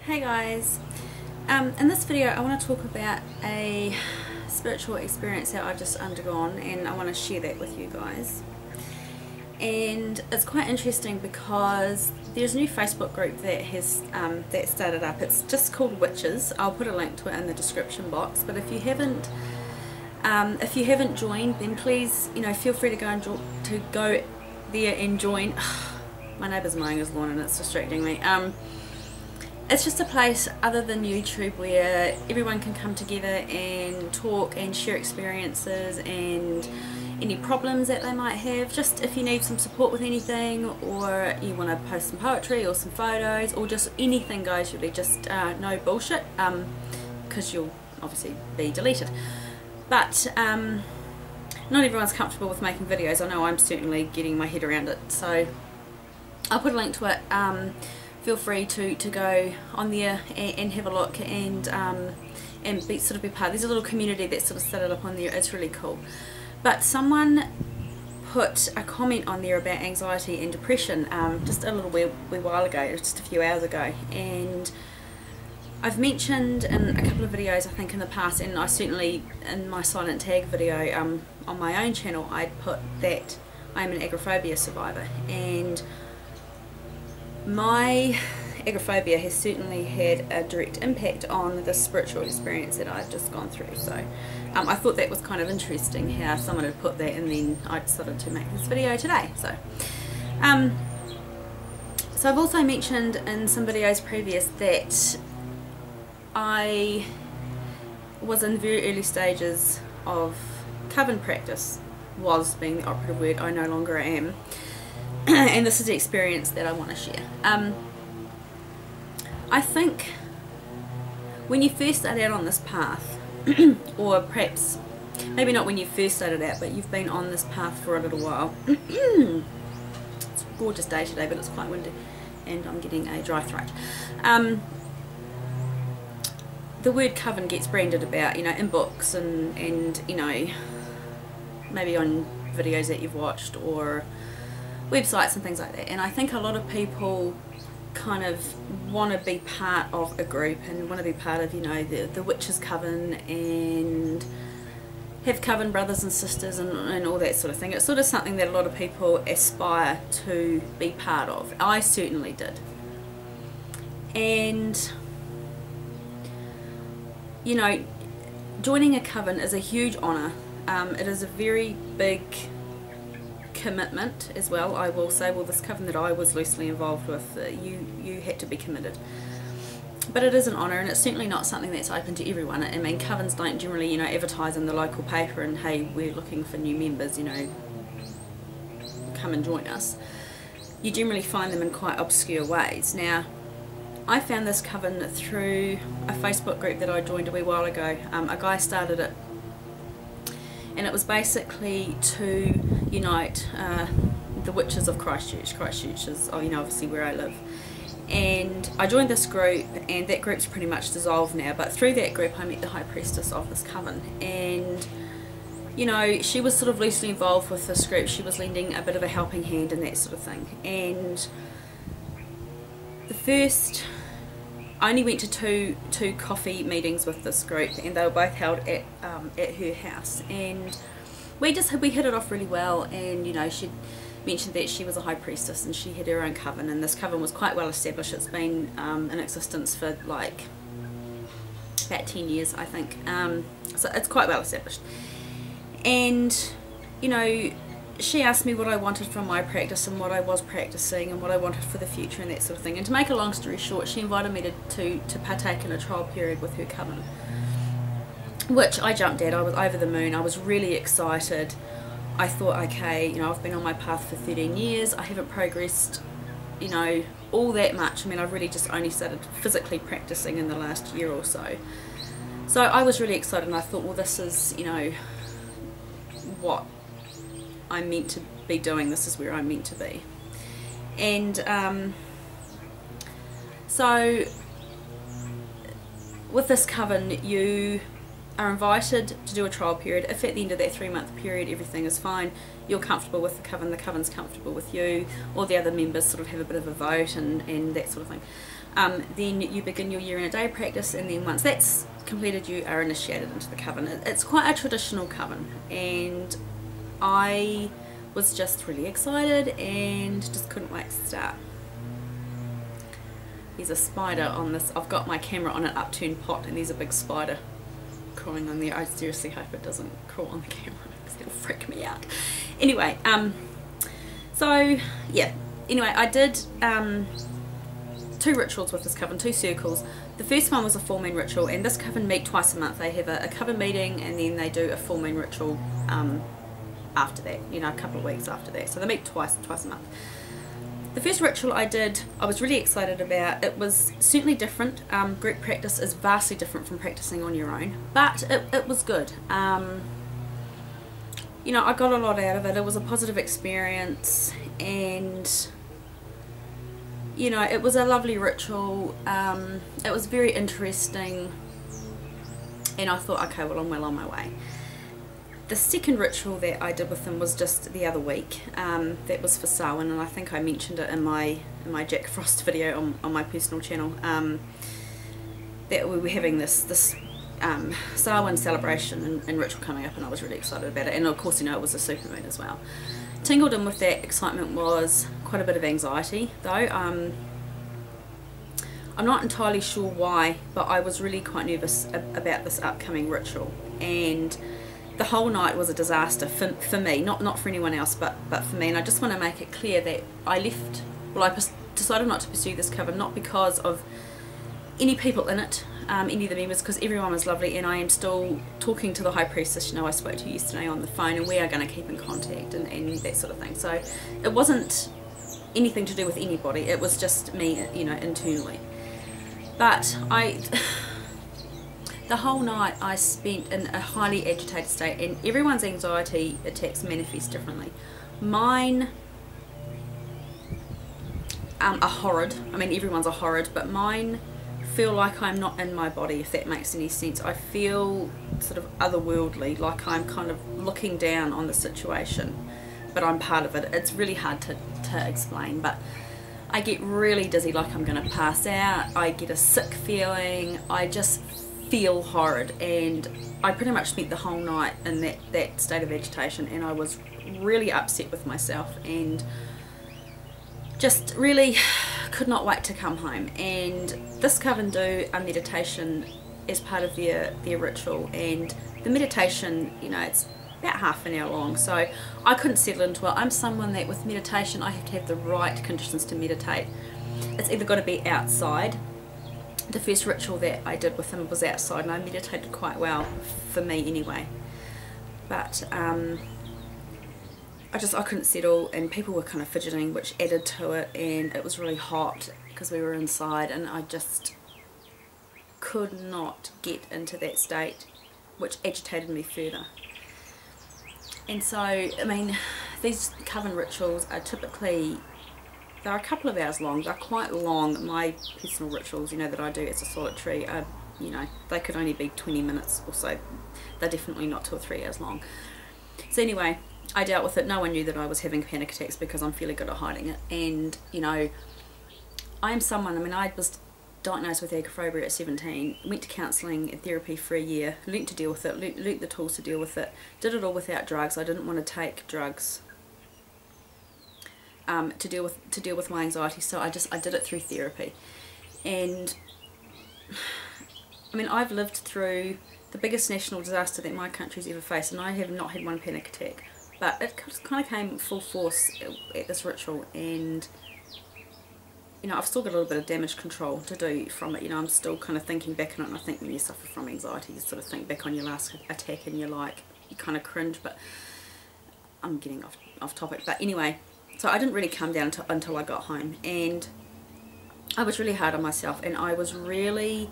Hey guys, in this video I want to talk about a spiritual experience that I've just undergone, and I want to share that with you guys. And it's quite interesting because there's a new Facebook group that has that started up. It's just called Witches. I'll put a link to it in the description box, but if you haven't joined, then please, feel free to go there and join. My neighbour's mowing his lawn and it's distracting me. It's just a place other than YouTube where everyone can come together and talk and share experiences and any problems that they might have. Just if you need some support with anything, or you want to post some poetry or some photos, or just anything goes really, just no bullshit, because you'll obviously be deleted. But not everyone's comfortable with making videos. I know I'm certainly getting my head around it, so I'll put a link to it. Feel free to go on there and have a look and sort of be part. There's a little community that's sort of set it up on there. It's really cool. But someone put a comment on there about anxiety and depression just a little wee while ago, just a few hours ago, and I've mentioned in a couple of videos I think in the past, and I certainly in my silent tag video on my own channel, I'd put that I'm an agoraphobia survivor, and my agoraphobia has certainly had a direct impact on the spiritual experience that I've just gone through. So I thought that was kind of interesting how someone had put that, and then I decided to make this video today. So so I've also mentioned in some videos previous that I was in very early stages of coven practice. Was being the operative word. I no longer am. And this is the experience that I want to share. I think when you first start out on this path, or perhaps maybe not when you first started out, but you've been on this path for a little while. It's a gorgeous day today, but it's quite windy and I'm getting a dry throat. The word coven gets branded about, in books and maybe on videos that you've watched or websites and things like that, and I think a lot of people kind of want to be part of a group and want to be part of the Witches Coven and have coven brothers and sisters and all that sort of thing. It's sort of something that a lot of people aspire to be part of. I certainly did, and joining a coven is a huge honour. It is a very big commitment as well. I will say, well, this coven that I was loosely involved with, you had to be committed, but it is an honour, and it's certainly not something that's open to everyone. I mean, covens don't generally advertise in the local paper and, hey, we're looking for new members, come and join us. You generally find them in quite obscure ways. Now, I found this coven through a Facebook group that I joined a wee while ago. A guy started it, and it was basically to unite the witches of Christchurch. Christchurch is, obviously where I live. And I joined this group, and that group's pretty much dissolved now, but through that group I met the High Priestess of this coven, and she was sort of loosely involved with this group. She was lending a bit of a helping hand and that sort of thing. And I only went to two coffee meetings with this group, and they were both held at her house, and we hit it off really well. And she mentioned that she was a high priestess and she had her own coven, and this coven was quite well established. It's been in existence for like about 10 years, I think, so it's quite well established. And she asked me what I wanted from my practice and what I was practicing and what I wanted for the future and that sort of thing. And to make a long story short, she invited me to partake in a trial period with her coven, which I jumped at. I was over the moon. I was really excited. I thought, okay, I've been on my path for 13 years. I haven't progressed, all that much. I mean, I've really just only started physically practicing in the last year or so. So I was really excited, and I thought, well, this is, what I'm meant to be doing. This is where I'm meant to be. And so with this coven, you are invited to do a trial period. If at the end of that 3-month period everything is fine, you're comfortable with the coven's comfortable with you, all the other members sort of have a bit of a vote and that sort of thing. Then you begin your year in a day practice, and then once that's completed you are initiated into the coven. It's quite a traditional coven, and I was just really excited and just couldn't wait to start. There's a spider on this. I've got my camera on an upturned pot and there's a big spider crawling on there. I seriously hope it doesn't crawl on the camera because it'll freak me out. Anyway, so yeah, anyway, I did 2 rituals with this coven, 2 circles. The first one was a full moon ritual, and this coven meet twice a month. They have a coven meeting and then they do a full moon ritual after that, you know, a couple of weeks after that. So they meet twice a month. The first ritual I did, I was really excited about. It was certainly different. Group practice is vastly different from practicing on your own, but it was good. You know, I got a lot out of it. It was a positive experience, and you know, it was a lovely ritual. It was very interesting, and I thought, okay, well, I'm well on my way. The second ritual that I did with them was just the other week. That was for Samhain, and I think I mentioned it in my Jack Frost video on my personal channel. That we were having this Samhain celebration and ritual coming up, and I was really excited about it. And of course, you know, it was a supermoon as well. Tingled in with that excitement was quite a bit of anxiety, though. I'm not entirely sure why, but I was really quite nervous about this upcoming ritual, and the whole night was a disaster for me, not for anyone else, but for me. And I just want to make it clear that I decided not to pursue this coven, not because of any people in it, any of the members, because everyone was lovely, and I am still talking to the High Priestess, you know, I spoke to yesterday on the phone, and we are going to keep in contact and that sort of thing. So it wasn't anything to do with anybody, it was just me, you know, internally. But the whole night I spent in a highly agitated state, and everyone's anxiety attacks manifest differently. Mine are horrid. I mean, everyone's are horrid, but mine feel like I'm not in my body, if that makes any sense. I feel sort of otherworldly, like I'm kind of looking down on the situation, but I'm part of it. It's really hard to explain, but I get really dizzy, like I'm going to pass out. I get a sick feeling. I just feel horrid, and I pretty much spent the whole night in that state of agitation, and I was really upset with myself and just really could not wait to come home. And this coven do a meditation as part of their ritual, and the meditation, you know, it's about half an hour long, so I couldn't settle into it. I'm someone that with meditation I have to have the right conditions to meditate. It's either got to be outside. The first ritual that I did with him was outside, and I meditated quite well, for me anyway. But I couldn't settle, and people were kind of fidgeting, which added to it, and it was really hot because we were inside, and I just could not get into that state, which agitated me further. And so, I mean, these coven rituals are typically, they're a couple of hours long. They're quite long. My personal rituals, you know, that I do as a solitary, you know, they could only be 20 minutes or so. They're definitely not 2 or 3 hours long. So anyway, I dealt with it. No one knew that I was having panic attacks because I'm fairly good at hiding it. And, you know, I am someone, I mean, I was diagnosed with agoraphobia at 17, went to counselling and therapy for a year, learnt to deal with it, learnt the tools to deal with it, did it all without drugs. I didn't want to take drugs to deal with my anxiety, so I did it through therapy. And I mean, I've lived through the biggest national disaster that my country's ever faced, and I have not had one panic attack, but it kind of came full force at this ritual. And you know, I've still got a little bit of damage control to do from it. You know, I'm still kind of thinking back on it, and I think when you suffer from anxiety, you sort of think back on your last attack and you're like, you kind of cringe. But I'm getting off topic. But anyway, so I didn't really come down until I got home, and I was really hard on myself, and I was really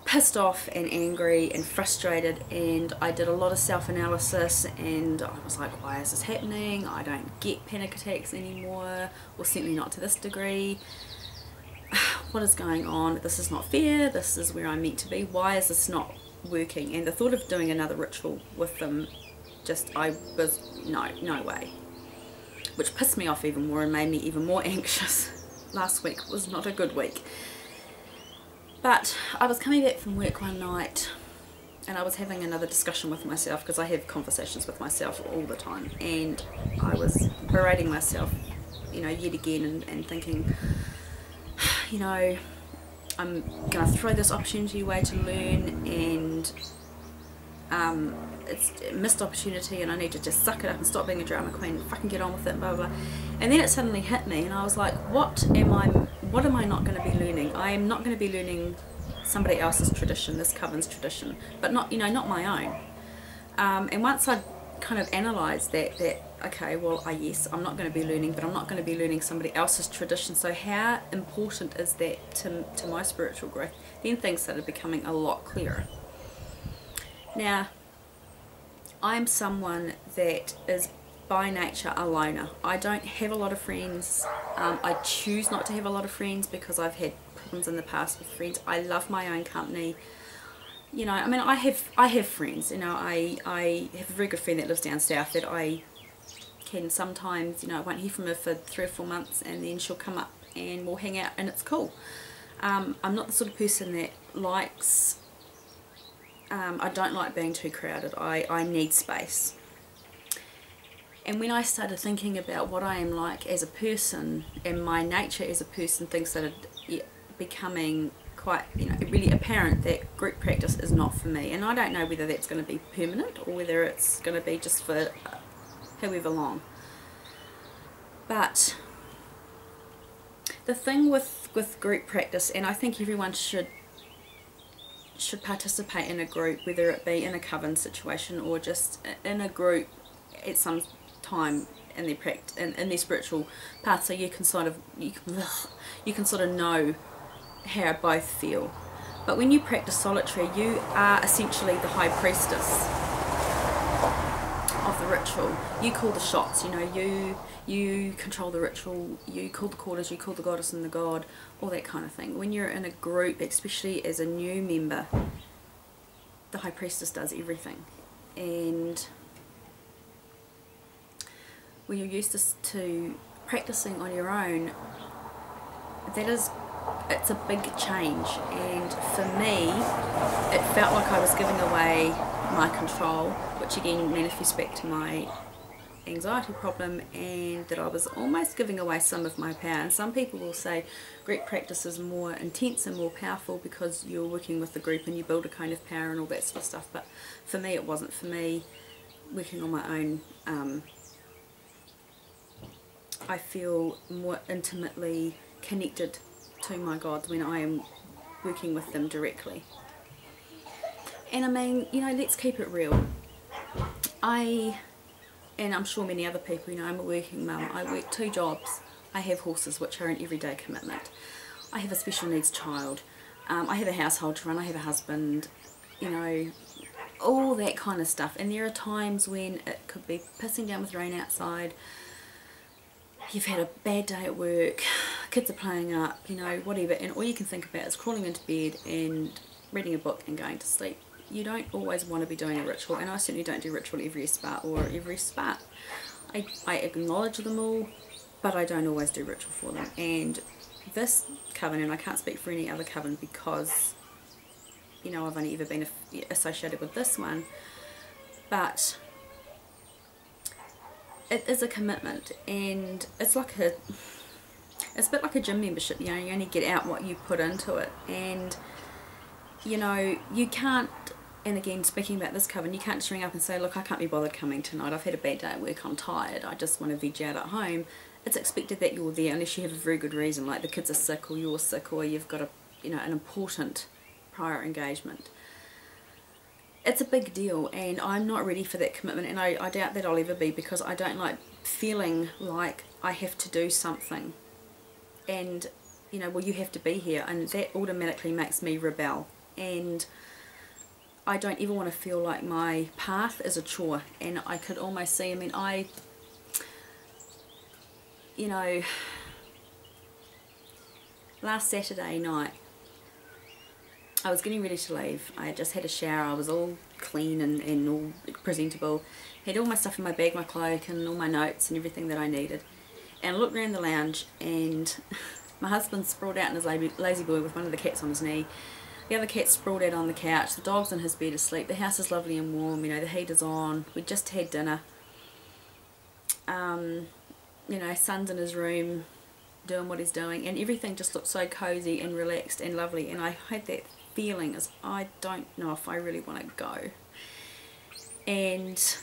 pissed off and angry and frustrated, and I did a lot of self-analysis, and I was like, why is this happening? I don't get panic attacks anymore, or certainly not to this degree. What is going on? This is not fair. This is where I'm meant to be. Why is this not working? And the thought of doing another ritual with them, I was no way, which pissed me off even more and made me even more anxious. last week was not a good week. But I was coming back from work one night and I was having another discussion with myself, because I have conversations with myself all the time, and I was berating myself, you know, yet again, and thinking, you know, I'm going to throw this opportunity away to learn, and it's a missed opportunity, and I need to just suck it up and stop being a drama queen and fucking get on with it, blah blah blah. And then it suddenly hit me, and I was like, what am I not going to be learning? I am not going to be learning somebody else's tradition, this Coven's tradition, but not, you know, not my own. And once I kind of analysed that okay, well, yes, I'm not going to be learning, but I'm not going to be learning somebody else's tradition, so how important is that to my spiritual growth? Then things started becoming a lot clearer. Now, I'm someone that is by nature a loner. I don't have a lot of friends. I choose not to have a lot of friends because I've had problems in the past with friends. I love my own company. You know, I mean, I have friends. You know, I have a very good friend that lives down south that I can sometimes, you know, I won't hear from her for 3 or 4 months, and then she'll come up and we'll hang out, and it's cool. I'm not the sort of person that likes, I don't like being too crowded. I need space. And when I started thinking about what I am like as a person and my nature as a person, things started becoming quite, you know, really apparent that group practice is not for me. And I don't know whether that's going to be permanent or whether it's going to be just for however long. But the thing with group practice, and I think everyone should participate in a group, whether it be in a coven situation or just in a group at some time in their in their spiritual path, so you can sort of you can sort of know how both feel. But when you practice solitary, you are essentially the high priestess of the ritual. You call the shots, you know, you control the ritual, you call the quarters, you call the goddess and the god, all that kind of thing. When you're in a group, especially as a new member, the high priestess does everything. And when you're used to practicing on your own, it's a big change. And for me, it felt like I was giving away my control, which again manifests back to my anxiety problem, and that I was almost giving away some of my power. And some people will say group practice is more intense and more powerful because you're working with the group and you build a kind of power and all that sort of stuff, but for me it wasn't. For me, working on my own, I feel more intimately connected to my gods when I am working with them directly. And I mean, you know, let's keep it real. And I'm sure many other people, you know, I'm a working mum. I work 2 jobs. I have horses, which are an everyday commitment. I have a special needs child. I have a household to run. I have a husband, you know, all that kind of stuff. And there are times when it could be pissing down with rain outside. You've had a bad day at work, kids are playing up, you know, whatever, and all you can think about is crawling into bed and reading a book and going to sleep. You don't always want to be doing a ritual, and I certainly don't do ritual every spa or every spa. I acknowledge them all, but I don't always do ritual for them. And this coven, and I can't speak for any other coven because, you know, I've only ever been associated with this one, but it is a commitment, and it's a bit like a gym membership. You know, you only get out what you put into it. And you know, you can't, and again speaking about this coven, you can't just ring up and say, look, I can't be bothered coming tonight, I've had a bad day at work, I'm tired, I just want to veg out at home. It's expected that you're there unless you have a very good reason, like the kids are sick or you're sick or you've got an important prior engagement. It's a big deal, and I'm not ready for that commitment, and I doubt that I'll ever be, because I don't like feeling like I have to do something and, you know, well, you have to be here, and that automatically makes me rebel. And I don't ever want to feel like my path is a chore. And I could almost see, I mean, you know, last Saturday night I was getting ready to leave. I had just had a shower, I was all clean and all presentable, had all my stuff in my bag, my cloak and all my notes and everything that I needed, and I looked around the lounge, and My husband's sprawled out in his lazy boy with one of the cats on his knee. The other cat's sprawled out on the couch. The dog's in his bed asleep. The house is lovely and warm. You know, the heater's on. We just had dinner. You know, son's in his room doing what he's doing, and everything just looks so cozy and relaxed and lovely. And I had that feeling as I don't know if I really want to go. And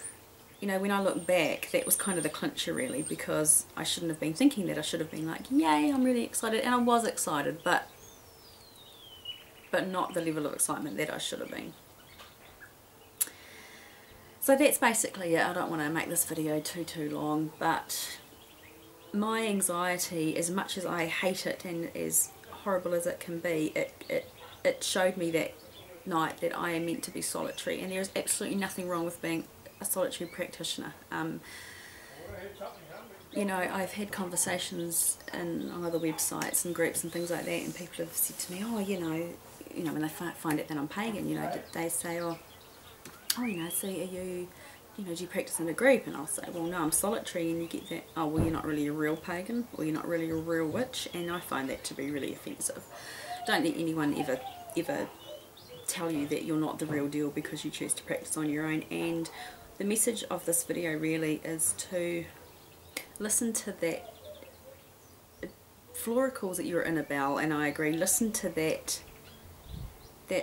you know, when I look back, that was kind of the clincher really, because I shouldn't have been thinking that. I should have been like, yay, I'm really excited, and I was excited, but not the level of excitement that I should have been. So that's basically it. I don't want to make this video too long, but my anxiety, as much as I hate it and as horrible as it can be, it showed me that night that I am meant to be solitary, and there is absolutely nothing wrong with being a solitary practitioner. You know, I've had conversations on other websites and groups and things like that, and people have said to me, oh, you know, when they find out that I'm pagan, you know, they say, oh, you know, so are you, you know, do you practice in a group? And I'll say, well, no, I'm solitary. And you get that, oh, well, you're not really a real pagan, or you're not really a real witch. And I find that to be really offensive. Don't let anyone ever tell you that you're not the real deal because you choose to practice on your own. And the message of this video really is to listen to that. Flora calls it your inner bell, and I agree. Listen to that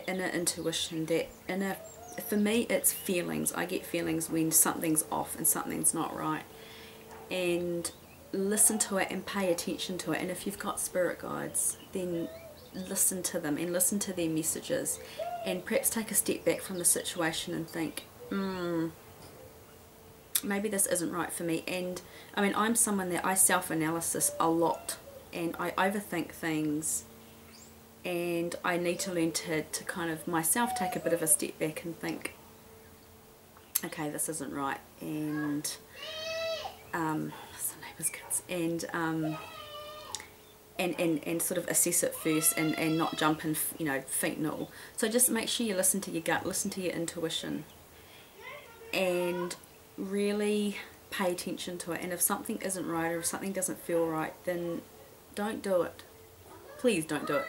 inner intuition, that inner, for me it's feelings. I get feelings when something's off and something's not right, and listen to it and pay attention to it. And if you've got spirit guides, then listen to them and listen to their messages, and perhaps take a step back from the situation and think, maybe this isn't right for me. And I mean, I'm someone that I self-analysis a lot, and I overthink things, and I need to learn to kind of myself take a bit of a step back and think, okay, this isn't right. And some neighbours' kids, and sort of assess it first, and not jump in, you know, feet and all. So just make sure you listen to your gut, listen to your intuition, and really pay attention to it. And if something isn't right, or if something doesn't feel right, then don't do it. Please don't do it.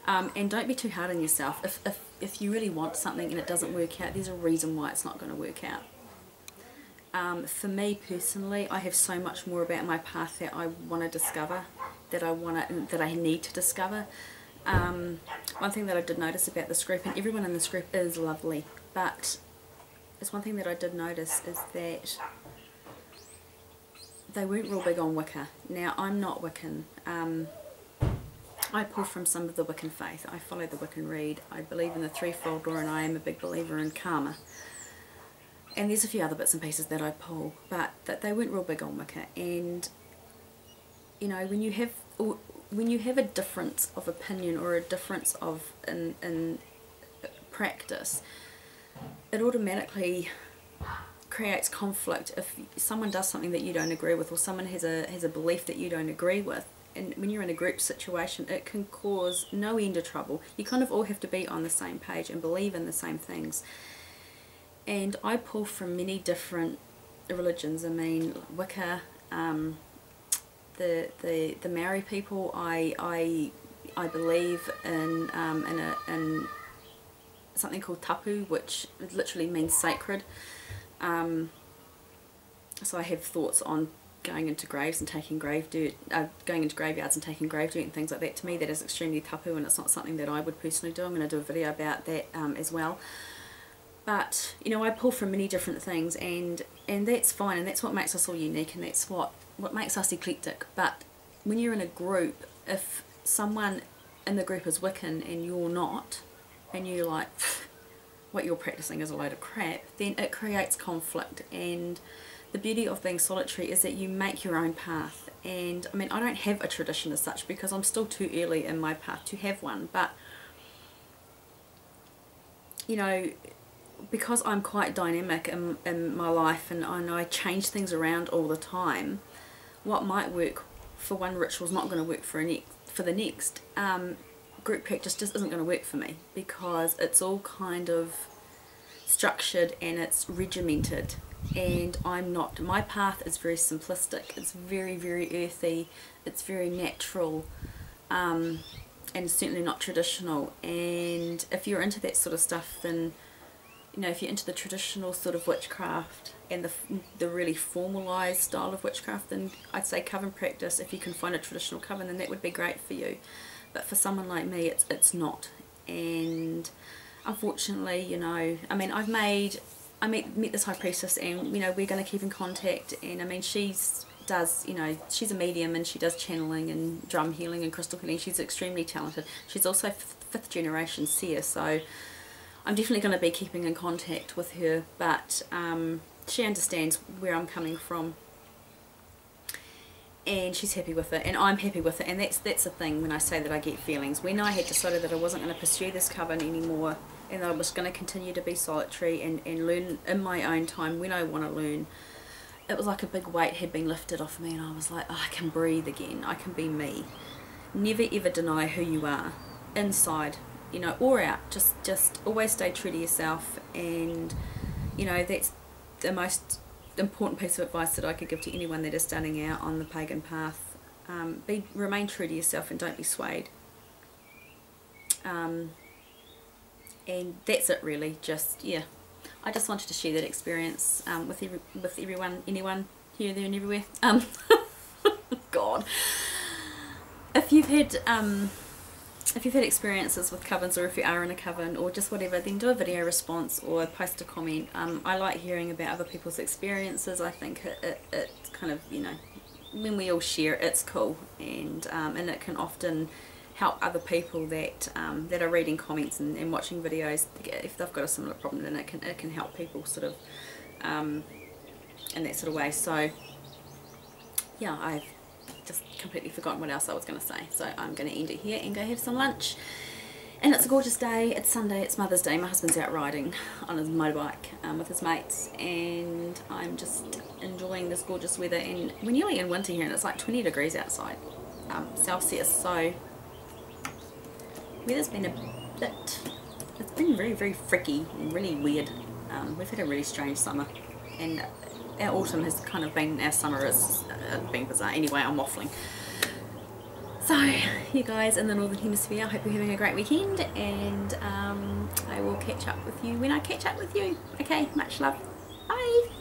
And don't be too hard on yourself. If you really want something and it doesn't work out, there's a reason why it's not going to work out. For me personally, I have so much more about my path that I want to discover, that I need to discover. One thing that I did notice about this group, and everyone in this group is lovely, but there's one thing that I did notice is that they weren't real big on Wicca. Now, I'm not Wiccan. I pull from some of the Wiccan faith. I follow the Wiccan read. I believe in the threefold door, and I am a big believer in karma. And there's a few other bits and pieces that I pull, but that they weren't real big on Wicca. And you know, when you have a difference of opinion, or a difference of in practice, it automatically creates conflict. If someone does something that you don't agree with, or someone has a belief that you don't agree with, and when you're in a group situation, it can cause no end of trouble. You kind of all have to be on the same page and believe in the same things. And I pull from many different religions. I mean, Wicca, the Maori people. I believe in something called tapu, which literally means sacred. So I have thoughts on going into graves and taking grave dirt, going into graveyards and taking grave dirt and things like that. To me, that is extremely tapu, and it's not something that I would personally do. I'm going to do a video about that as well. But you know, I pull from many different things, and that's fine, and that's what makes us all unique, and that's what makes us eclectic. But when you're in a group, if someone in the group is Wiccan and you're not, and you're like, what you're practicing is a load of crap, then it creates conflict. And the beauty of being solitary is that you make your own path. And I mean, I don't have a tradition as such, because I'm still too early in my path to have one, but you know, because I'm quite dynamic in my life, and I change things around all the time, what might work for one ritual is not going to work for the next. Group practice just isn't going to work for me, because it's all kind of structured and it's regimented, and I'm not. My path is very simplistic. It's very, very earthy. It's very natural. and certainly not traditional. And if you're into that sort of stuff, then you know, if you're into the traditional sort of witchcraft and the really formalized style of witchcraft, then I'd say coven practice. If you can find a traditional coven, then that would be great for you. But for someone like me, it's not. And unfortunately, you know, I mean, I met this high priestess, and you know, we're going to keep in contact. And I mean, does, you know, she's a medium, and she does channeling and drum healing and crystal healing. She's extremely talented. She's also fifth generation seer, so I'm definitely going to be keeping in contact with her. But she understands where I'm coming from, and she's happy with it, and I'm happy with it. And that's the thing when I say that I get feelings. When I had decided that I wasn't going to pursue this coven anymore, and that I was going to continue to be solitary and learn in my own time when I want to learn, it was like a big weight had been lifted off me, and I was like, oh, I can breathe again. I can be me. Never ever deny who you are, inside, you know, or out. Just always stay true to yourself. And you know, that's the most important piece of advice that I could give to anyone that is starting out on the pagan path. Remain true to yourself and don't be swayed. And that's it really. Just, yeah, I just wanted to share that experience with everyone, anyone, here, there and everywhere. God, if you've had experiences with covens, or if you are in a coven or just whatever, then do a video response or post a comment. I like hearing about other people's experiences. I think it's kind of, you know, when we all share, it's cool, and it can often help other people that are reading comments and watching videos. If they've got a similar problem, then it can help people sort of in that sort of way. So yeah, I've just completely forgotten what else I was going to say, so I'm going to end it here and go have some lunch. And it's a gorgeous day. It's Sunday, it's Mother's Day. My husband's out riding on his motorbike with his mates, and I'm just enjoying this gorgeous weather. And we're nearly in winter here, and it's like 20 degrees outside Celsius, so weather's been it's been very, very freaky and really weird. We've had a really strange summer, and our autumn has kind of been our summer. It's been bizarre. Anyway, I'm waffling. So, you guys in the Northern Hemisphere, I hope you're having a great weekend, and I will catch up with you when I catch up with you. Okay, much love. Bye.